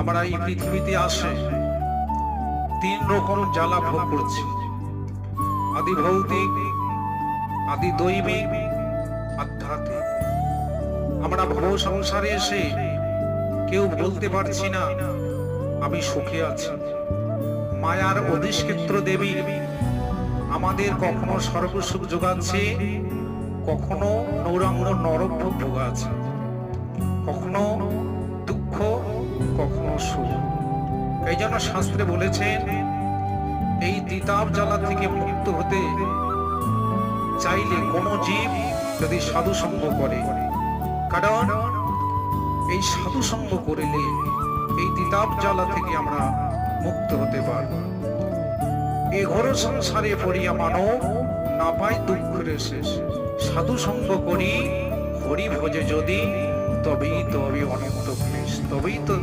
আমরা এই পৃথিবীতে আসে তিন রকম জ্বালা ভোগ করছি, আদি ভৌতিক, আদি দৈবিক, আধ্যাত্মিক। আমরা ভব সংসারে এসে কেউ বলতে পারছি না আমি সুখে আছি। মায়ার অধিষ্ঠিত্র দেবী আমাদের কখনো সর্বসুখ যোগাচ্ছে, কখনো নৌরঙ্গ নরভোগ ভোগাচ্ছে, কখনো দুঃখ, কখনো সুখ। এই জন্য শাস্ত্রে বলেছেন এই তিতাব জ্বালা থেকে মুক্ত হতে চাইলে কোনো জীব যদি সাধু সঙ্গ করে, কারণ এই সাধু সঙ্গ করিলে এই তিতাব জ্বালা থেকে আমরা মুক্ত হতে পারব। এ ঘোর সংসারে পড়িয়া মানব না পায় দুঃখের শেষ, সাধু সঙ্গ করি হরি ভজে যদি তবেই তবে অনন্ত ক্লেশ, তবেই তো